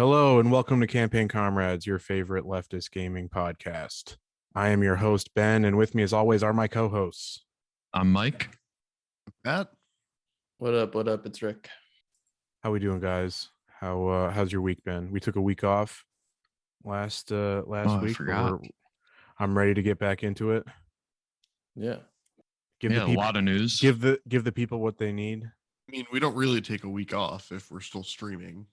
Hello and welcome to Campaign Comrades, your favorite leftist gaming podcast. I am your host, Ben, and with me as always are my co-hosts. I'm Mike. Matt. What up? What up? It's Rick. How we doing, guys? How's your week been? We took a week off last week. I forgot. I'm ready to get back into it. Yeah. A lot of news. Give the people what they need. I mean, we don't really take a week off if we're still streaming.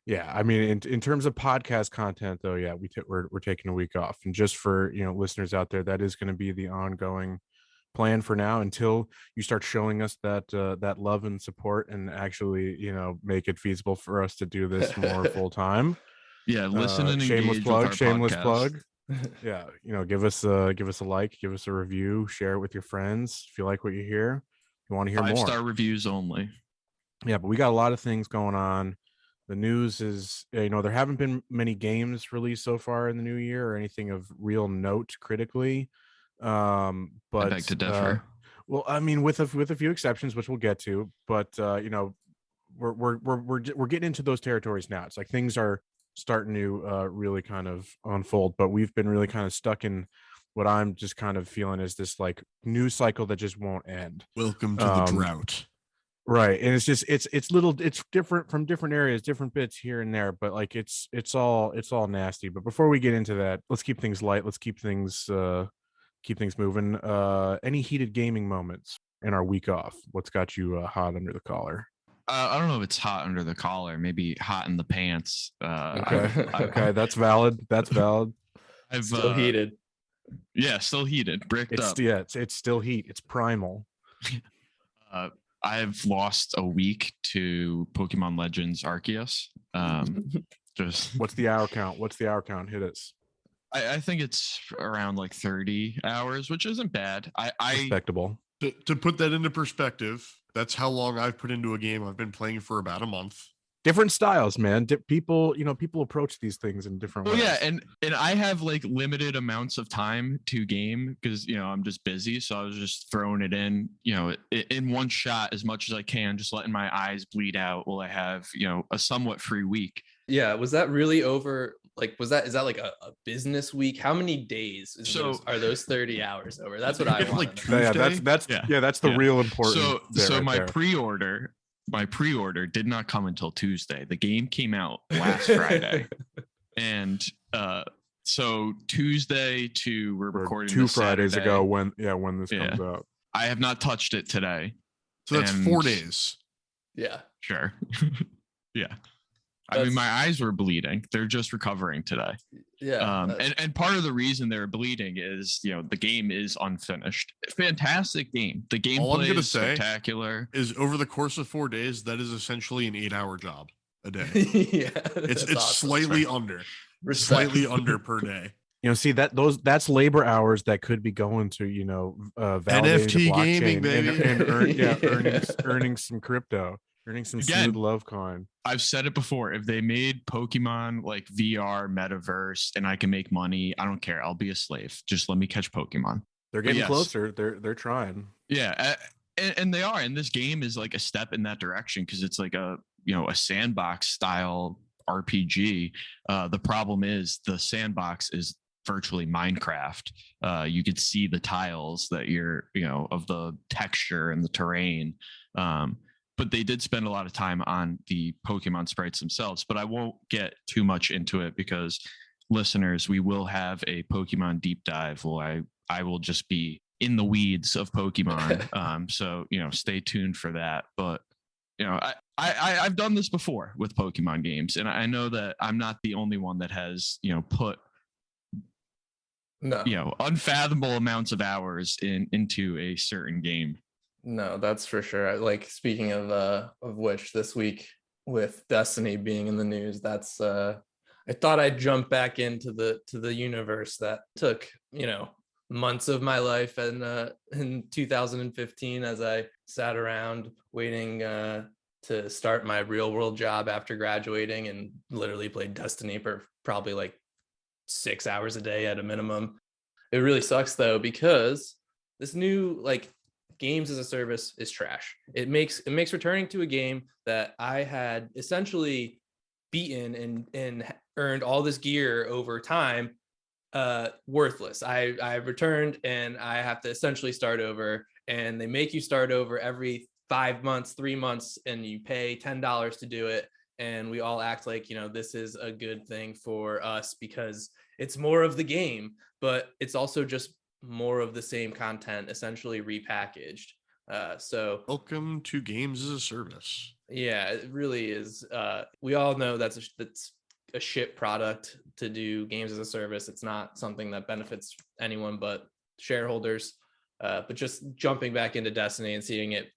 Yeah, I mean, in terms of podcast content, though, yeah, we're taking a week off, and just for listeners out there, that is going to be the ongoing plan for now until you start showing us that love and support, and actually, make it feasible for us to do this more full time. Yeah, listen and shameless engage plug, with our shameless podcast. plug. Yeah, give us a like, give us a review, share it with your friends if you like what you hear. If you want to hear more, 5-star reviews only. Yeah, but we got a lot of things going on. The news is, there haven't been many games released so far in the new year or anything of real note critically. But I beg to differ. Well, I mean, with a few exceptions, which we'll get to, but we're getting into those territories now. It's like things are starting to really kind of unfold, but we've been really kind of stuck in what I'm just kind of feeling is this like news cycle that just won't end. Welcome to the drought. Right, and it's just it's different from different areas, different bits here and there, but like it's all nasty. But before we get into that, let's keep things light. Let's keep things moving. Any heated gaming moments in our week off? What's got you hot under the collar? I don't know if it's hot under the collar. Maybe hot in the pants. Okay, that's valid. That's valid. I've Still heated. Yeah, still heated. Bricked up. Yeah, it's still heat. It's primal. I've lost a week to Pokemon Legends Arceus. Just what's the hour count? Hit us. I think it's around like 30 hours, which isn't bad. Respectable. To put that into perspective, that's how long I've put into a game. I've been playing for about a month. Different styles, man. People approach these things in different ways. Yeah, and I have like limited amounts of time to game because I'm just busy, so I was just throwing it in one shot as much as I can, just letting my eyes bleed out while I have a somewhat free week. Yeah, was that really over? Like, is that like a business week? How many days are those 30 hours over? That's what I want. Like Tuesday? That's the real important. So my pre-order did not come until Tuesday. The game came out last Friday. And so Tuesday to we're recording 2 Fridays Saturday. ago when this comes out. I have not touched it today. So that's 4 days. Yeah. Sure. Yeah. I mean, my eyes were bleeding. They're just recovering today. Yeah. And part of the reason they're bleeding is, the game is unfinished. Fantastic game. The gameplay is spectacular. Is over the course of 4 days, that is essentially an 8-hour job a day. Yeah. It's awesome. Slightly under per day. See that's labor hours that could be going to NFT gaming, baby, and earning some crypto. Earning some smooth love coin. I've said it before. If they made Pokemon like VR metaverse and I can make money, I don't care. I'll be a slave. Just let me catch Pokemon. They're getting closer. They're trying. Yeah, and they are. And this game is like a step in that direction because it's like a sandbox style RPG. The problem is the sandbox is virtually Minecraft. You could see the tiles that you're of the texture and the terrain. But they did spend a lot of time on the Pokemon sprites themselves. But I won't get too much into it because, listeners, we will have a Pokemon deep dive where I will just be in the weeds of Pokemon. So, stay tuned for that. But, I've done this before with Pokemon games. And I know that I'm not the only one that has, put unfathomable amounts of hours into a certain game. No, that's for sure. Like, speaking of which, this week with Destiny being in the news, that's I thought I'd jump back into the universe that took months of my life and in 2015 as I sat around waiting to start my real world job after graduating and literally played Destiny for probably like 6 hours a day at a minimum. It really sucks though, because this new games as a service is trash. It makes returning to a game that I had essentially beaten and earned all this gear over time, worthless. I returned and I have to essentially start over, and they make you start over every 5 months, 3 months, and you pay $10 to do it. And we all act like, this is a good thing for us because it's more of the game, but it's also just more of the same content, essentially repackaged. So Welcome to games as a service. yeah, it really is. We all know that's a shit product to do games as a service. It's not something that benefits anyone but shareholders. But just jumping back into Destiny and seeing it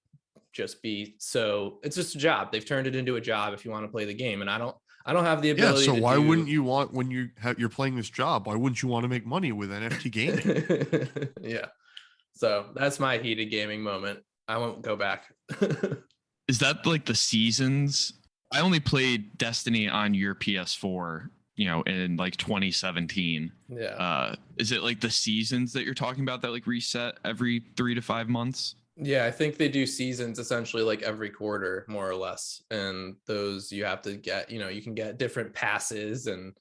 just be so, it's just a job. They've turned it into a job if you want to play the game, and I don't have the ability. Yeah, so why wouldn't you want, when you're playing this job, why wouldn't you want to make money with NFT gaming? Yeah. So that's my heated gaming moment. I won't go back. Is that like the seasons? I only played Destiny on your PS4, in like 2017. Yeah. Is it like the seasons that you're talking about that like reset every 3 to 5 months? Yeah, I think they do seasons essentially like every quarter, more or less. And those you have to get, you can get different passes, and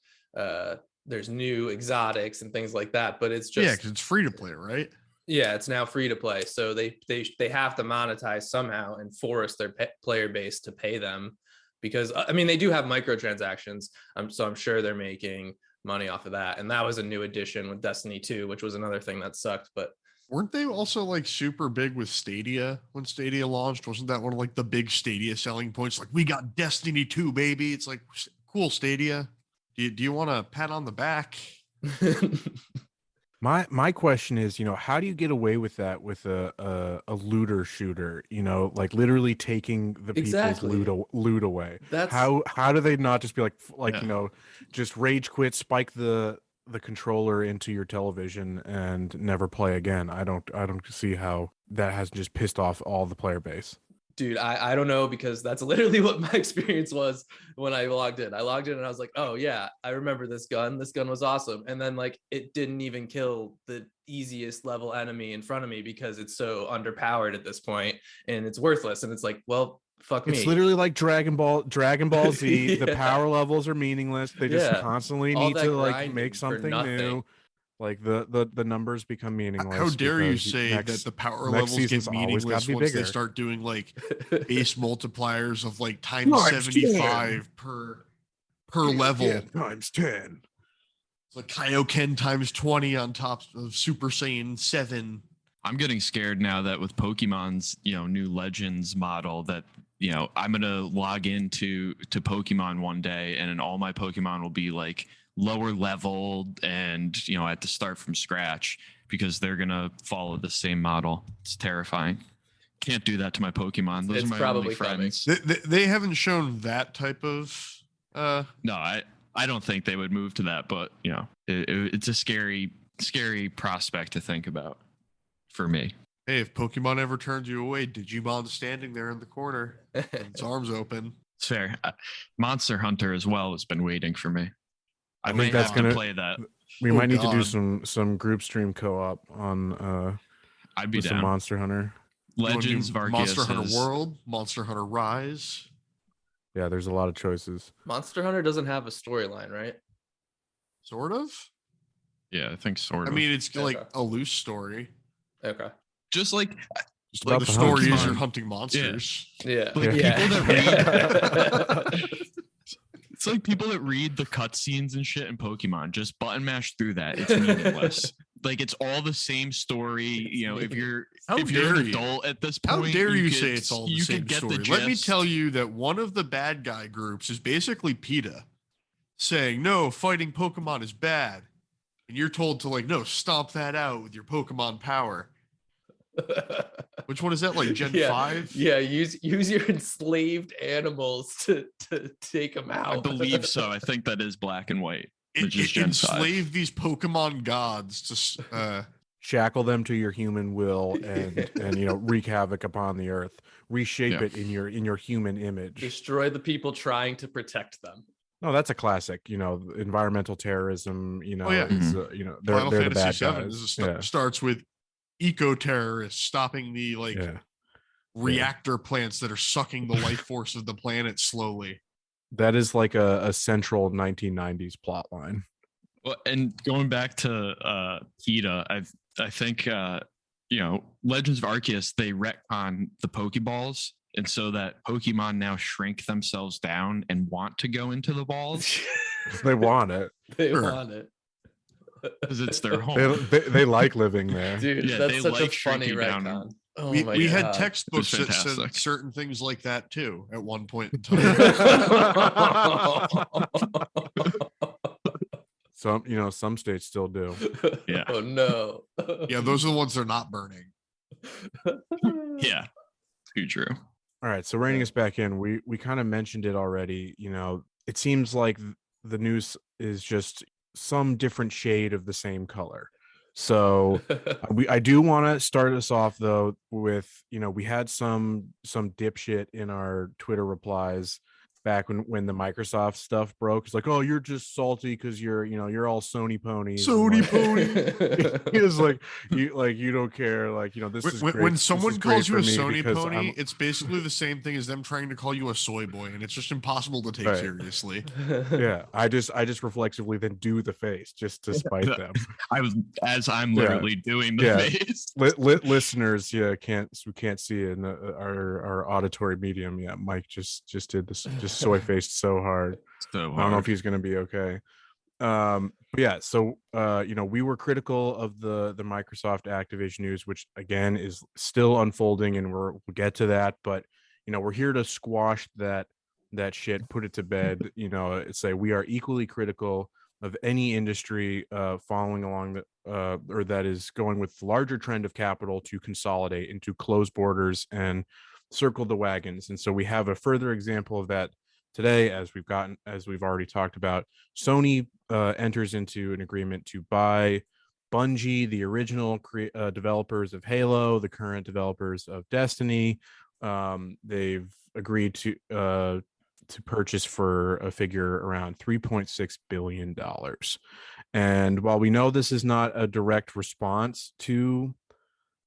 there's new exotics and things like that. But it's just, because it's free to play, right? Yeah, it's now free to play. So they have to monetize somehow and force their player base to pay them, because I mean they do have microtransactions. So I'm sure they're making money off of that. And that was a new addition with Destiny 2, which was another thing that sucked. But weren't they also like super big with Stadia when Stadia launched? Wasn't that one of like the big Stadia selling points? Like, we got Destiny 2, baby. It's like, cool, Stadia. Do you want a pat on the back? My question is, how do you get away with that with a looter shooter? Like literally taking the people's loot away. That's how do they not just be like Yeah. Just rage quit, spike the controller into your television and never play again? I don't see how that hasn't just pissed off all the player base. Dude, I don't know, because that's literally what my experience was when I logged in. I logged in and I was like, oh yeah, I remember this gun. This gun was awesome. And then like it didn't even kill the easiest level enemy in front of me because it's so underpowered at this point and it's worthless. And it's like, well, fuck me. It's literally like Dragon Ball Z. Yeah. The power levels are meaningless. They just constantly All need that to like grinding make for something nothing. new. Like the numbers become meaningless. How dare you because say that the power next levels get season's always gotta meaningless be once they bigger. start doing like base multipliers of like times 75 per level. Yeah, times 10. It's like Kaioken times 20 on top of Super Saiyan 7. I'm getting scared now that with Pokemon's, new Legends model that, I'm going to log into Pokemon one day and then all my Pokemon will be like lower leveled and, I have to start from scratch because they're going to follow the same model. It's terrifying. Can't do that to my Pokemon. Those It's are my probably only friends. They haven't shown that type of No, I don't think they would move to that, but it's a scary prospect to think about for me. Hey, if Pokemon ever turns you away, Digimon's standing there in the corner, with its arms open. It's fair. Monster Hunter as well has been waiting for me. I think might that's have to gonna play that. We might need to do God. some group stream co-op on I'd be with some down. Monster Hunter. Legends of Arceus Monster Hunter is- World, Monster Hunter Rise. Yeah, there's a lot of choices. Monster Hunter doesn't have a storyline, right? Sort of. Yeah, I think sort of. I mean, it's like Okay. a loose story. Okay. just like Just Like about The the hunt. story is Pokemon. you're hunting monsters. Yeah. Like yeah. people that read it's like people that read the cutscenes and shit in Pokemon just button mash through that. It's meaningless. Like it's all the same story. If you're How if you're dare an you? adult at this How point, dare you could- say it's all the you same could get story? the Let me gist. tell you that one of the bad guy groups is basically PETA saying, no, fighting Pokemon is bad. And you're told to like, no, stomp that out with your Pokemon power. Which one is that? Like Gen 5? Yeah, use your enslaved animals to take them out. I believe so. I think that is black and white. Which is Gen 5. Enslave these Pokemon gods to Shackle them to your human will and wreak havoc upon the earth. Reshape Yeah. it in your human image. Destroy the people trying to protect them. No, that's a classic. Environmental terrorism. Oh, yeah. It's, they're Final the Fantasy bad VII guys. starts with eco-terrorists stopping the Yeah. reactor plants that are sucking the life force of the planet slowly. That is like a central 1990s plot line. Well, and going back to PETA, I think Legends of Arceus, they retcon the Pokeballs, and so that Pokemon now shrink themselves down and want to go into the balls They want it. They Sure. want it. because it's their home. They like living there. Dude, Yeah, that's they such like a funny shrinking down. retcon. Oh we my we had God. textbooks It was that said fantastic. certain things like that too at one point in time. Some states still do. Yeah. Oh no. Yeah, those are the ones they're not burning. Yeah, too true. All right, so reining us back in, we kind of mentioned it already. It seems like the news is just some different shade of the same color. So I do want to start us off though with, we had some dipshit in our Twitter replies back when the Microsoft stuff broke. It's like, oh, you're just salty because you're all Sony ponies. Sony pony. He was like, you don't care. This is great. When This someone is calls great you a for me Sony because pony, I'm- it's basically the same thing as them trying to call you a soy boy, and it's just impossible to take Right. seriously. yeah, I just reflexively then do the face just to spite them. I'm Yeah. literally doing the Yeah. face. Listeners, we can't see it in our auditory medium. Yeah, Mike just did this, just soy faced so hard. So I don't know if hard. he's gonna be okay. But yeah, so we were critical of the Microsoft Activision news, which again is still unfolding, and we'll get to that. But we're here to squash that shit, put it to bed. Say we are equally critical of any industry following along or that is going with the larger trend of capital to consolidate and to close borders and circle the wagons. And so we have a further example of that today, as we've already talked about. Sony enters into an agreement to buy Bungie, the original developers of Halo, the current developers of Destiny. They've agreed to purchase for a figure around $3.6 billion. And while we know this is not a direct response to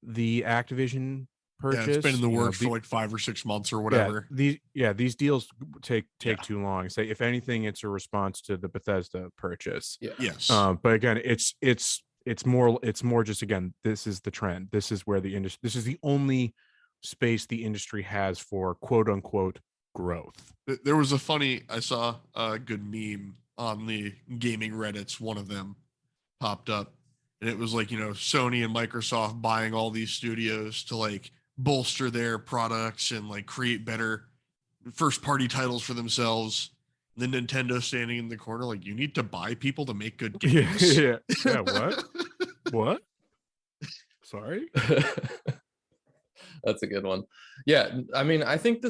the Activision purchase, Yeah, it's been in the works for like 5 or 6 months or whatever. These deals take Yeah. too long. Say, if anything, it's a response to the Bethesda purchase. Yeah. Yes. But again, it's more just, again, this is the trend. This is where this is the only space the industry has for quote unquote growth. There was I saw a good meme on the gaming Reddits. One of them popped up, and it was like, Sony and Microsoft buying all these studios to like bolster their products and like create better first party titles for themselves. And then Nintendo standing in the corner like, you need to buy people to make good games. Yeah. What? Sorry. That's a good one. Yeah, I mean, I think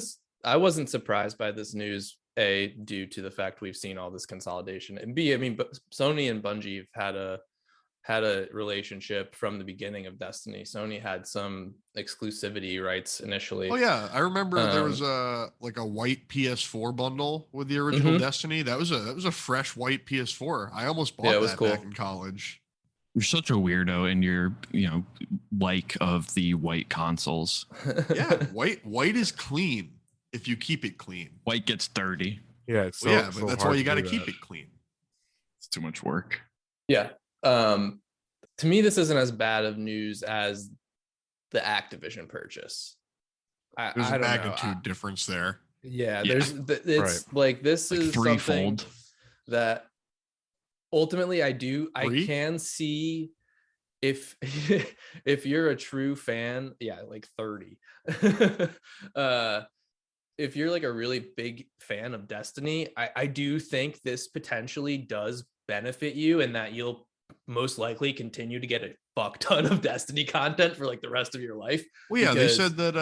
I wasn't surprised by this news, A, due to the fact we've seen all this consolidation, and B, I mean, Sony and Bungie have had a relationship from the beginning of Destiny. Sony had some exclusivity rights initially. Oh yeah, I remember there was a white PS4 bundle with the original Destiny. That was a fresh white PS4. I almost bought it was that cool. back in college. You're such a weirdo in your, like of the white consoles. Yeah, white is clean if you keep it clean. White gets dirty. Yeah, it's But that's why you got to keep it clean. It's too much work. Yeah. To me, this isn't as bad of news as the Activision purchase. There's I a don't know. magnitude difference there. Yeah, Yeah. it's like this Like is something threefold. that ultimately I Three? can see if if you're a true fan, yeah, like 30. If you're like a really big fan of Destiny, I do think this potentially does benefit you, and that you'll most likely continue to get a fuck ton of Destiny content for like the rest of your life. Well, yeah, they because said that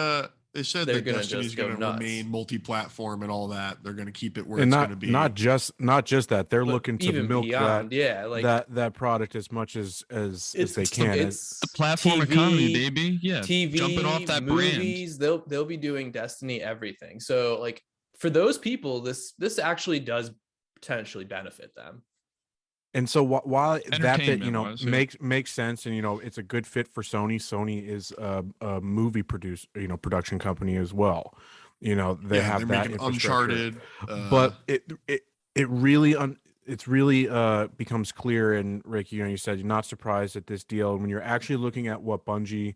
they're gonna Destiny's just go going to nuts. remain multi-platform and all that. They're going to keep it where and it's going to be. not just that. They're but looking to even milk beyond, yeah, like that product as much as they it's can. It's The platform TV, economy, baby. Yeah. TV, Jumping off that brand. movies, they'll be doing Destiny everything. So like for those people, this actually does potentially benefit them. And so while that bit, Entertainment-wise, yeah. makes sense, and it's a good fit for Sony. Sony is a movie production company as well. You know, they they're have that making infrastructure. Uncharted, But it really it's really becomes clear. And Rick, you know, you said you're not surprised at this deal. When you're actually looking at what Bungie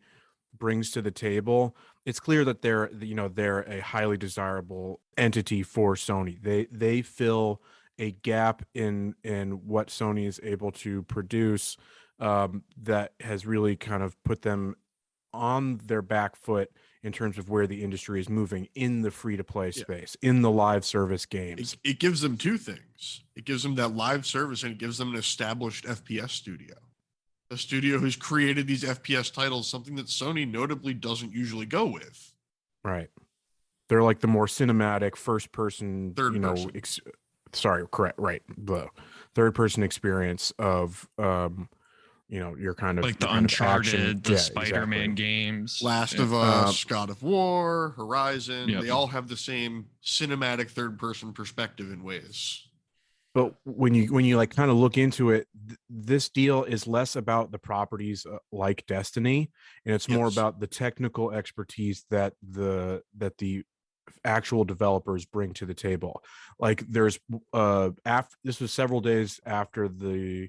brings to the table, it's clear that they're a highly desirable entity for Sony. They fill a gap in what Sony is able to produce, that has really kind of put them on their back foot in terms of where the industry is moving in the free-to-play space, in the live service games. it gives them two things. It gives them that live service, and it gives them an established FPS studio. A studio who's created these FPS titles, something that Sony notably doesn't usually go with. Right. They're like the more cinematic first-person, Third you know, person. sorry, correct, right. The third-person experience of, you know, your kind of like the your kind of action. Uncharted, the Yeah, Spider-Man exactly. games, Last of Us, God of War, Horizon, Yep. they all have the same cinematic third-person perspective in ways. But when you like kind of look into it, this deal is less about the properties like Destiny, and it's more Yes. about the technical expertise that the actual developers bring to the table. Like there's after this was several days after the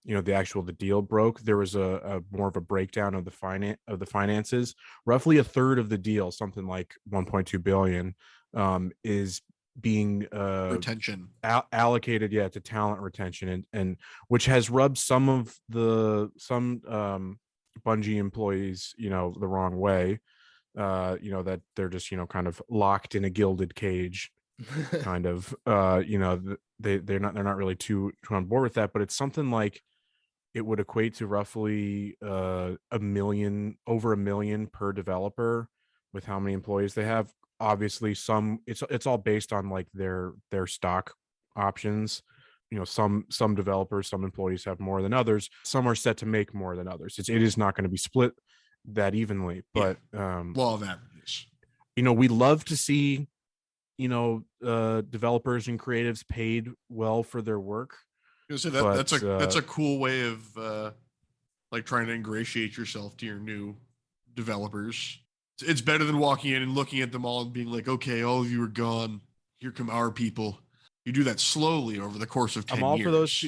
the deal broke. There was a more of a breakdown of the finances. Roughly a third of the deal, something like 1.2 billion, is being Retention. allocated to talent retention, and which has rubbed some Bungie employees, you know, the wrong way. You know, that they're just, you know, kind of locked in a gilded cage, kind of. You know, they're not really too on board with that, but it's something like it would equate to roughly over a million per developer with how many employees they have. Obviously, it's all based on like their stock options. You know, some developers, some employees have more than others. Some are set to make more than others. It is not going to be split that evenly, but Law of averages. you know, we love to see, you know, developers and creatives paid well for their work. So But, that's a cool way of like trying to ingratiate yourself to your new developers. It's better than walking in and looking at them all and being like, okay, all of you are gone. Here come our people. You do that slowly over the course of 10 I'm all years.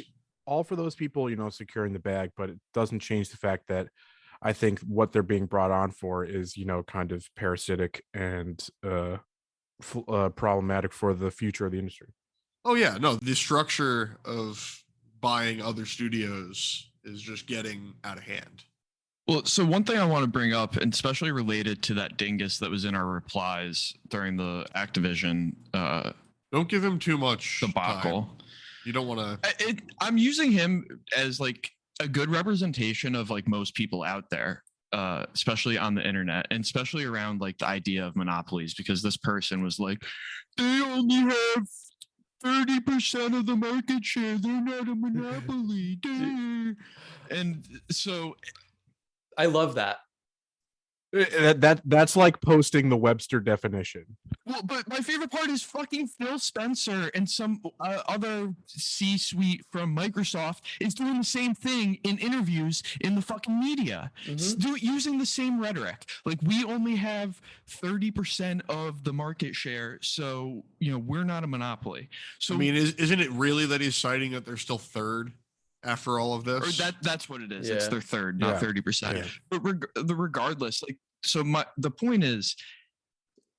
for those people, you know, securing the bag, but it doesn't change the fact that I think what they're being brought on for is, you know, kind of parasitic and problematic for the future of the industry. Oh yeah, no, the structure of buying other studios is just getting out of hand. Well, so one thing I want to bring up, and especially related to that dingus that was in our replies during the Activision Don't give him too much debacle. time. You don't want to. I'm using him as like a good representation of like most people out there, especially on the internet, and especially around like the idea of monopolies, because this person was like, they only have 30% of the market share. They're not a monopoly. And so I love that. That's like posting the Webster definition. Well, but my favorite part is fucking Phil Spencer and some other C-suite from Microsoft is doing the same thing in interviews in the fucking media, using the same rhetoric. Like, we only have 30% of the market share, so, you know, we're not a monopoly. So I mean, isn't it really that he's citing that they're still third after all of this? Or that's what it is. Yeah. It's their third, not 30%. Yeah. But regardless, like, so the point is,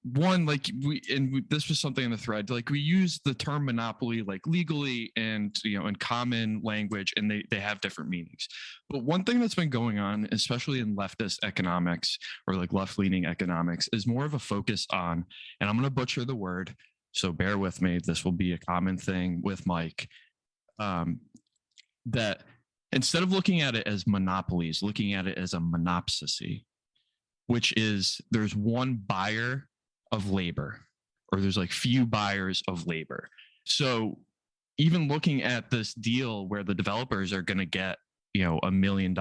one, like this was something in the thread, like we use the term monopoly like legally and, you know, in common language, and they have different meanings. But one thing that's been going on, especially in leftist economics or like left-leaning economics, is more of a focus on, and I'm going to butcher the word, so bear with me, this will be a common thing with Mike, that instead of looking at it as monopolies, looking at it as a monopsony, which is there's one buyer of labor, or there's like few buyers of labor. So even looking at this deal where the developers are going to get, you know, $1 million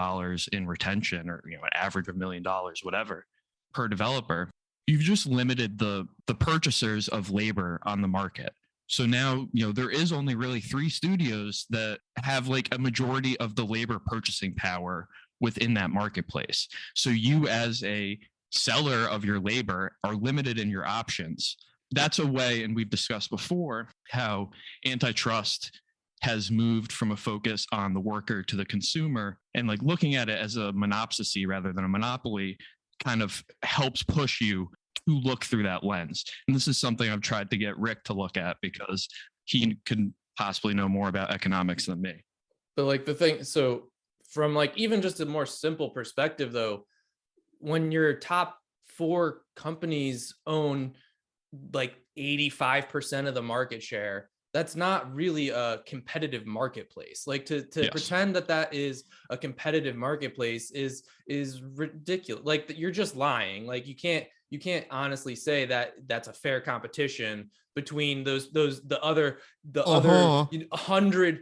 in retention, or, you know, an average of $1 million, whatever, per developer, you've just limited the purchasers of labor on the market. So now, you know, there is only really 3 studios that have like a majority of the labor purchasing power within that marketplace. So you as a seller of your labor are limited in your options. That's a way, and we've discussed before how antitrust has moved from a focus on the worker to the consumer, and like looking at it as a monopsony rather than a monopoly kind of helps push you to look through that lens. And this is something I've tried to get Rick to look at because he can possibly know more about economics than me. But like the thing, so from like even just a more simple perspective though, when your top 4 companies own like 85% of the market share, that's not really a competitive marketplace. Like to Yes. pretend that is a competitive marketplace is ridiculous. Like you're just lying. Like you can't honestly say that that's a fair competition between the other 100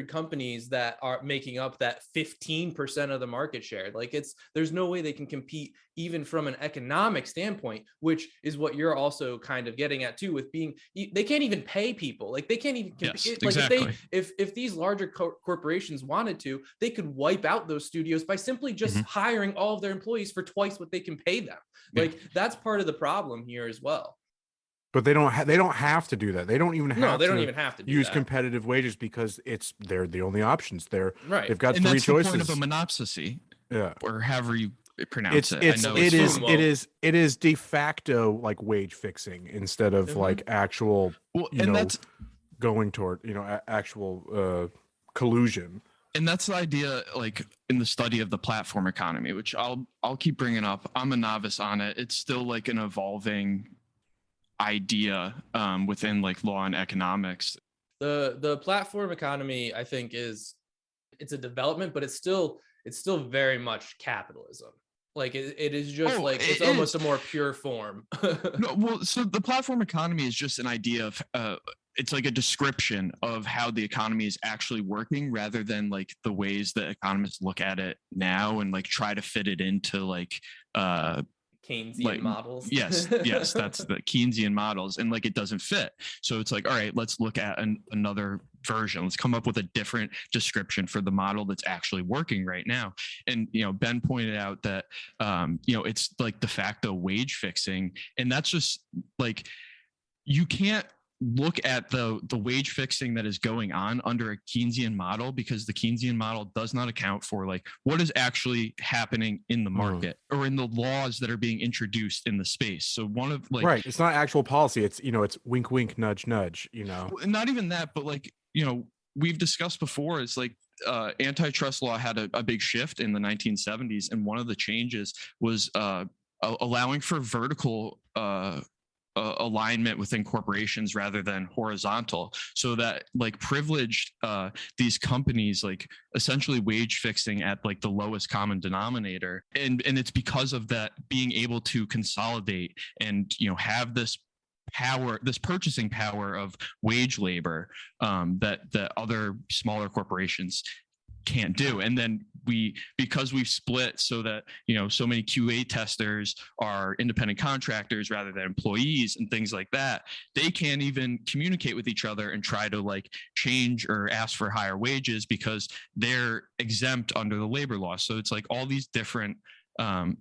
companies that are making up that 15% of the market share. Like there's no way they can compete even from an economic standpoint, which is what you're also kind of getting at too, with being, they can't even pay people. Like they can't even compete. Yes, Like exactly. if these larger corporations wanted to, they could wipe out those studios by simply just hiring all of their employees for twice what they can pay them. Like that's part of the problem here as well. But they don't have to do that. They don't even have they don't to even have to use that. competitive wages because they're the only options. They've got and 3 that's choices. The point of a monopsony. Yeah. Or however you pronounce it. It is de facto like wage fixing instead of like actual that's going toward actual collusion. And that's the idea, like in the study of the platform economy, which I'll keep bringing up. I'm a novice on it. It's still like an evolving idea within like law and economics. The platform economy, I think, it's a development, but it's still very much capitalism. Like it is just it's almost a more pure form. No, well, so the platform economy is just an idea of it's like a description of how the economy is actually working rather than like the ways that economists look at it now and like try to fit it into like Keynesian models. Yes, that's the Keynesian models, and like it doesn't fit. So it's like, all right, let's look at another version. Let's come up with a different description for the model that's actually working right now. And Ben pointed out that it's like de facto wage fixing, and that's just like you can't look at the wage fixing that is going on under a Keynesian model because the Keynesian model does not account for like what is actually happening in the market or in the laws that are being introduced in the space. So one of like, right, it's not actual policy. It's it's wink wink nudge nudge. Not even that, but like we've discussed before. It's like antitrust law had a big shift in the 1970s, and one of the changes was allowing for vertical alignment within corporations rather than horizontal, so that like privileged these companies like essentially wage fixing at like the lowest common denominator, and it's because of that being able to consolidate and have this power, this purchasing power of wage labor that other smaller corporations can't do. And then because we've split so that so many QA testers are independent contractors rather than employees and things like that, they can't even communicate with each other and try to like change or ask for higher wages because they're exempt under the labor law. So it's like all these different in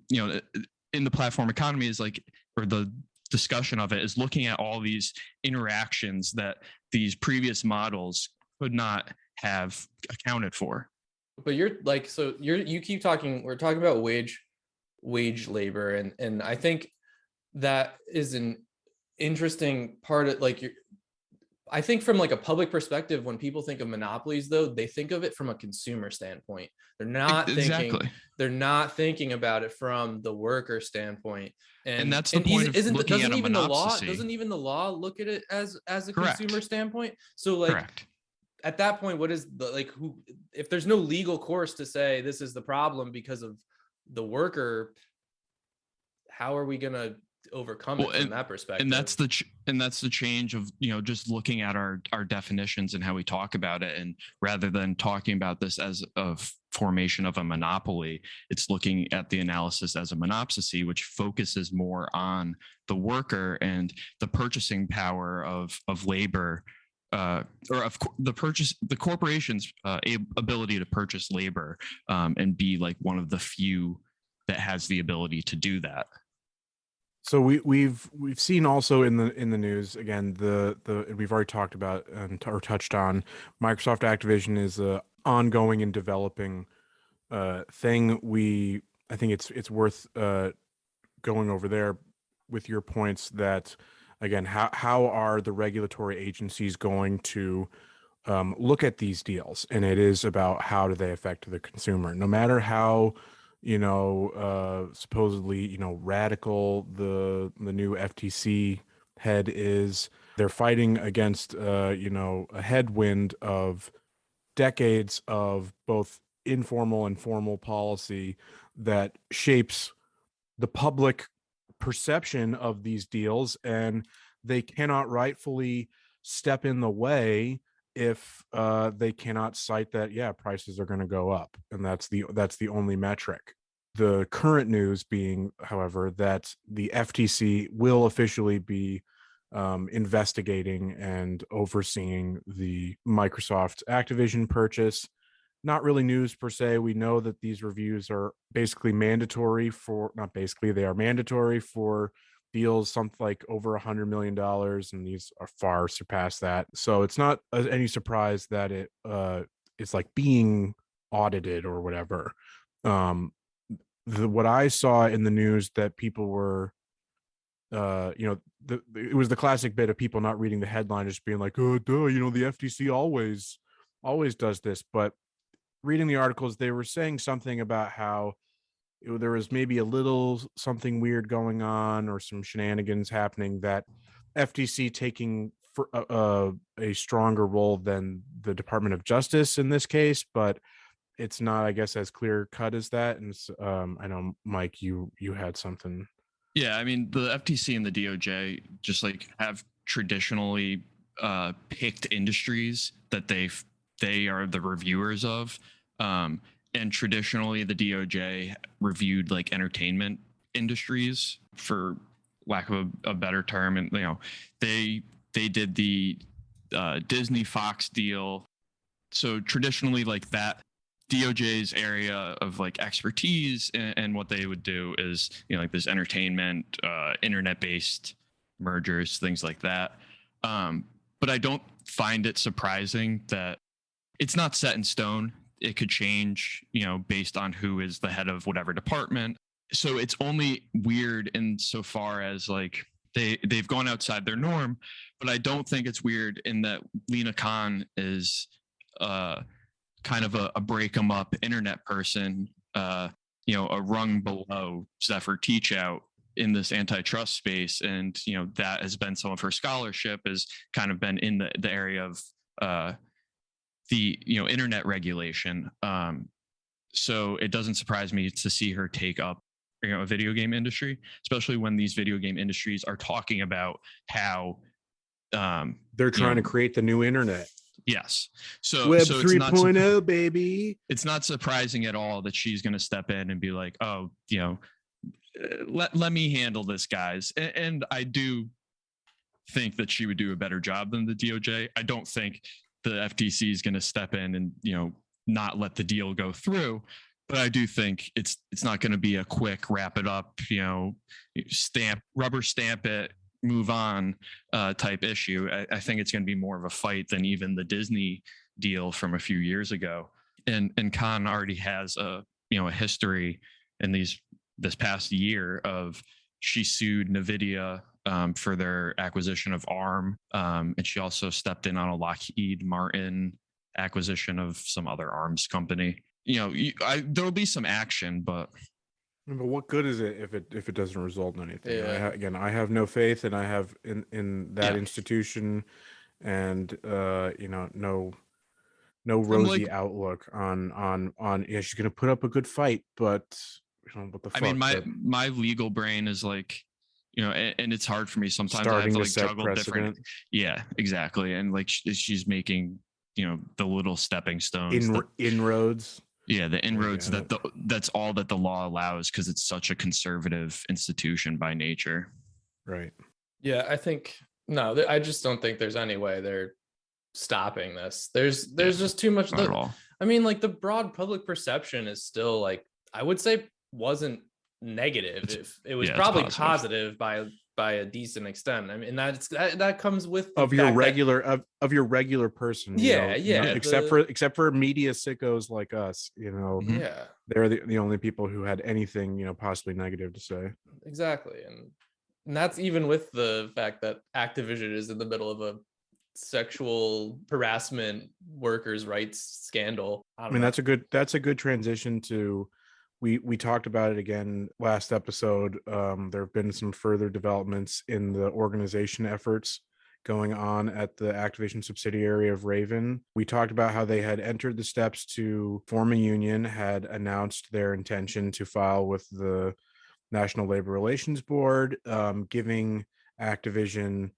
the platform economy is like, or the discussion of it is looking at all these interactions that these previous models could not have accounted for. But you keep talking, we're talking about wage labor, and I think that is an interesting part of like I think from like a public perspective, when people think of monopolies though, they think of it from a consumer standpoint. They're not thinking about it from the worker standpoint. And that's the point of looking at a monopsony. Doesn't even the law look at it as a consumer standpoint? So like correct. At that point, what is the like who if there's no legal course to say this is the problem because of the worker, how are we gonna overcome it from that perspective? And that's the change of just looking at our definitions and how we talk about it, and rather than talking about this as a formation of a monopoly, it's looking at the analysis as a monopsony, which focuses more on the worker and the purchasing power of labor. Or of the corporation's ability to purchase labor and be like one of the few that has the ability to do that. So we've seen also in the news again and we've already talked about or touched on Microsoft Activision is a ongoing and developing thing. I think it's worth going over there with your points that again how are the regulatory agencies going to look at these deals, and it is about how do they affect the consumer, no matter how supposedly radical the new FTC head is. They're fighting against a headwind of decades of both informal and formal policy that shapes the public perception of these deals, and they cannot rightfully step in the way if they cannot cite that prices are going to go up, and that's the only metric. The current news being, however, that the FTC will officially be investigating and overseeing the Microsoft Activision purchase. Not really news per se. We know that these reviews are basically mandatory for, not basically, they are mandatory for deals something like over $100 million, and these are far surpass that. So it's not any surprise that it's like being audited or whatever. What I saw in the news that people were it was the classic bit of people not reading the headline, just being like, oh duh, the FTC always does this. But reading the articles, they were saying something about how there was maybe a little something weird going on or some shenanigans happening, that FTC taking for a stronger role than the Department of Justice in this case, but it's not, I guess, as clear cut as that. And I know, Mike, you had something. Yeah, I mean, the FTC and the DOJ just like have traditionally picked industries that they are the reviewers of. And traditionally the DOJ reviewed like entertainment industries, for lack of a better term. And they did the Disney Fox deal. So traditionally, like, that DOJ's area of like expertise and what they would do is like this entertainment, internet based mergers, things like that. But I don't find it surprising that it's not set in stone. It could change, based on who is the head of whatever department. So it's only weird insofar as like they've gone outside their norm, but I don't think it's weird in that Lena Khan is kind of a break 'em up internet person, a rung below Zephyr Teachout in this antitrust space. And, that has been some of her scholarship, has kind of been in the area of the internet regulation. So it doesn't surprise me to see her take up a video game industry, especially when these video game industries are talking about how they're trying to create the new internet. Yes. So Web so 3.0, baby. It's not surprising at all that she's going to step in and be like, oh, let me handle this, guys. And I do think that she would do a better job than the DOJ. I don't think the FTC is going to step in and, not let the deal go through. But I do think it's not going to be a quick wrap it up, rubber stamp it, move on type issue. I think it's going to be more of a fight than even the Disney deal from a few years ago. And Khan already has a history in this past year of, she sued NVIDIA for their acquisition of ARM, and she also stepped in on a Lockheed Martin acquisition of some other arms company. There'll be some action, but what good is it if it doesn't result in anything? Yeah. I have no faith, and I have in that institution, and no rosy outlook on she's gonna put up a good fight, but what the fuck? I mean, my legal brain is like, and it's hard for me sometimes. I have to like juggle different. Yeah, exactly. And like she's making, the little stepping stones, inroads. Yeah, the inroads that's all that the law allows, because it's such a conservative institution by nature. Right. Yeah, I think I just don't think there's any way they're stopping this. There's just too much. Not at all. I mean, like, the broad public perception is still, like, I would say, wasn't negative. It was it's probably positive. positive by a decent extent. I mean, that comes with the Of your fact regular of your regular person, except for media sickos like us, Mhm. yeah, they're the only people who had anything possibly negative to say. exactly. And that's even with the fact that Activision is in the middle of a sexual harassment workers' rights scandal. I mean, that's a good transition to we talked about it again last episode. There have been some further developments in the organization efforts going on at the Activision subsidiary of Raven. We talked about how they had entered the steps to form a union, had announced their intention to file with the National Labor Relations Board, giving Activision,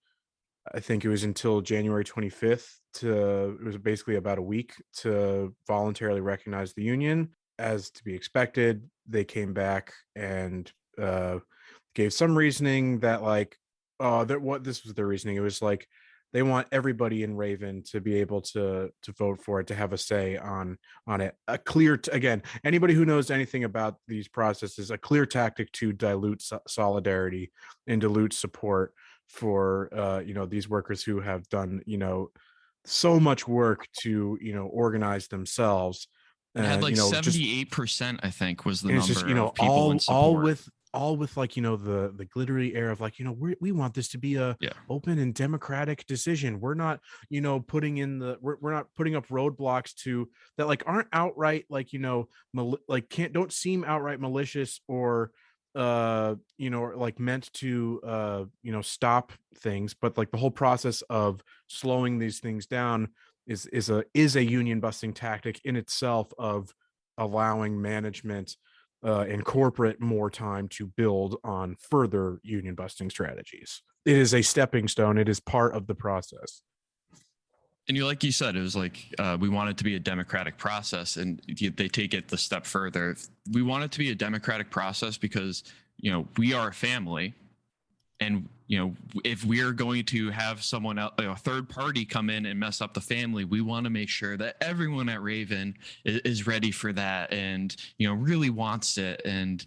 I think it was until January 25th it was basically about a week to voluntarily recognize the union. As to be expected, they came back and gave some reasoning that this was their reasoning. It was like they want everybody in Raven to be able to vote for it, to have a say on it. A clear again, anybody who knows anything about these processes, a clear tactic to dilute solidarity and dilute support for these workers who have done so much work to organize themselves. It had like Just 78%, I think, was the and it's just number of people in support. all with like the glittery air of like we want this to be a open and democratic decision. We're not putting in we're not putting up roadblocks to that like aren't outright like don't seem outright malicious or like meant to stop things, but like the whole process of slowing these things down is a union busting tactic in itself, of allowing management and corporate more time to build on further union busting strategies. It is a stepping stone. It is part of the process. And like you said, it was like we want it to be a democratic process, and they take it the step further. We want it to be a democratic process because we are a family, and if we're going to have someone else, a third party, come in and mess up the family, we want to make sure that everyone at Raven is ready for that, and really wants it, and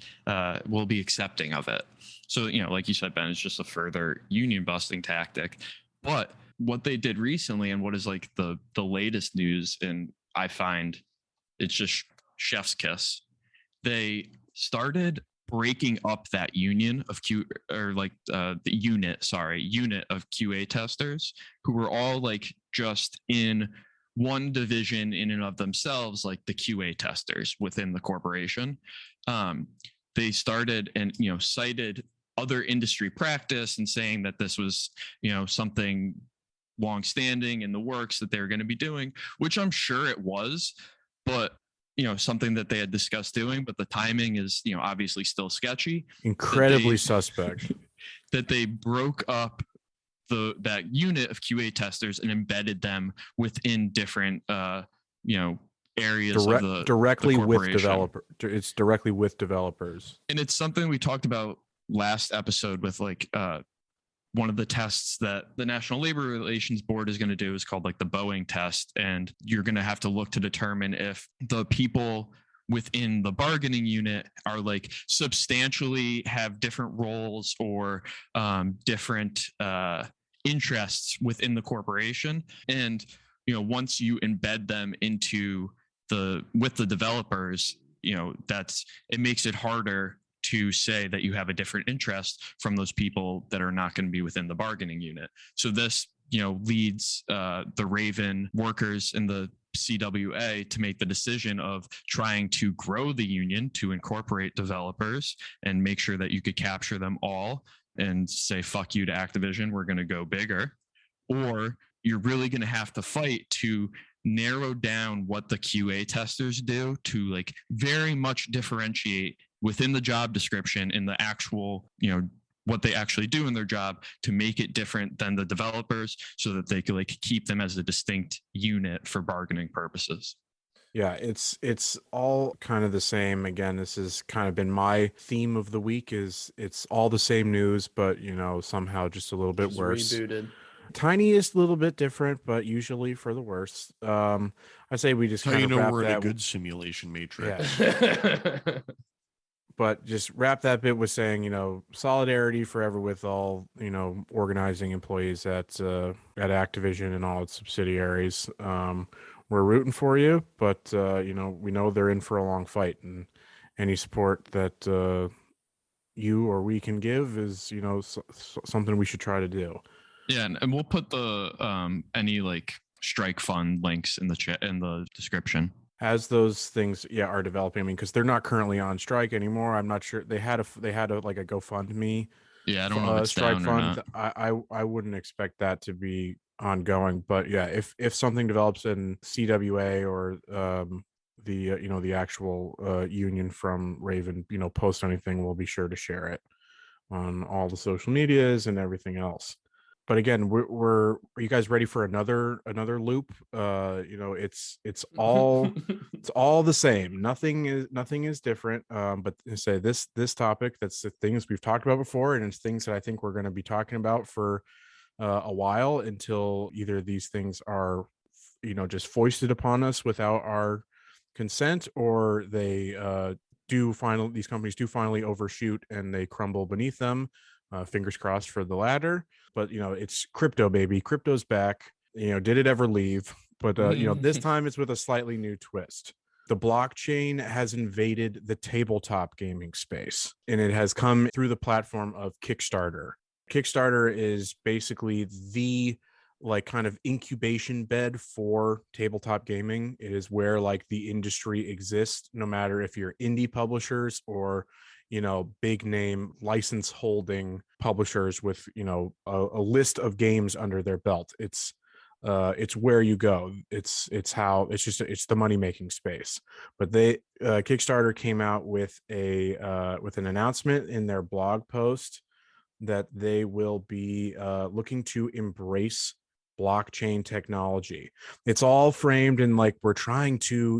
will be accepting of it. So like you said, Ben, it's just a further union busting tactic. But what they did recently, and what is like the latest news, and I find it's just chef's kiss. They started breaking up that union of unit of QA testers who were all like just in one division in and of themselves, like the QA testers within the corporation. They started and cited other industry practice and saying that this was something longstanding in the works that they were going to be doing, which I'm sure it was, but something that they had discussed doing, but the timing is obviously still sketchy, incredibly suspect. That they broke up that unit of QA testers and embedded them within different areas of directly the with developer. It's directly with developers, and it's something we talked about last episode with like one of the tests that the National Labor Relations Board is going to do is called like the Boeing test. And you're going to have to look to determine if the people within the bargaining unit are like substantially have different roles or different interests within the corporation. And, once you embed them with the developers, it makes it harder to say that you have a different interest from those people that are not going to be within the bargaining unit. So this, leads the Raven workers in the CWA to make the decision of trying to grow the union to incorporate developers and make sure that you could capture them all and say, fuck you to Activision, we're going to go bigger. Or you're really going to have to fight to narrow down what the QA testers do to like very much differentiate within the job description in the actual, what they actually do in their job to make it different than the developers so that they could like keep them as a distinct unit for bargaining purposes. Yeah, it's all kind of the same. Again, this has kind of been my theme of the week is it's all the same news, but somehow just a little bit worse. Rebooted. Tiniest little bit different, but usually for the worse. I say we just That's kind how of wrap we're in that. a good simulation matrix. Yeah. but just wrap that bit with saying, solidarity forever with all, organizing employees at Activision and all its subsidiaries. We're rooting for you, but we know they're in for a long fight, and any support that you or we can give is, something we should try to do. Yeah, and we'll put the any like strike fund links in the chat in the description. As those things are developing, I mean, because they're not currently on strike anymore. I'm not sure they had a like a GoFundMe. Yeah, I don't know if it's strike down fund. or not. I wouldn't expect that to be ongoing, but yeah, if something develops in CWA or the actual union from Raven, post anything, we'll be sure to share it on all the social medias and everything else. But again, are you guys ready for another loop? It's all it's all the same. Nothing is different. But say this topic, that's the things we've talked about before, and it's things that I think we're going to be talking about for a while, until either these things are just foisted upon us without our consent, or they these companies do finally overshoot and they crumble beneath them. Fingers crossed for the latter. But it's crypto, baby. Crypto's back. Did it ever leave? But this time it's with a slightly new twist. The blockchain has invaded the tabletop gaming space, and it has come through the platform of Kickstarter. Kickstarter is basically the like kind of incubation bed for tabletop gaming. It is where like the industry exists, no matter if you're indie publishers or big name license holding publishers with a list of games under their belt. It's where you go. It's the money making space. But Kickstarter came out with an announcement in their blog post that they will be looking to embrace blockchain technology. It's all framed in like, we're trying to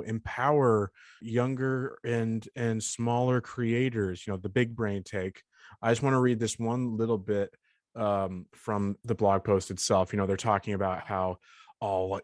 empower younger and smaller creators, the big brain take. I just want to read this one little bit from the blog post itself. They're talking about how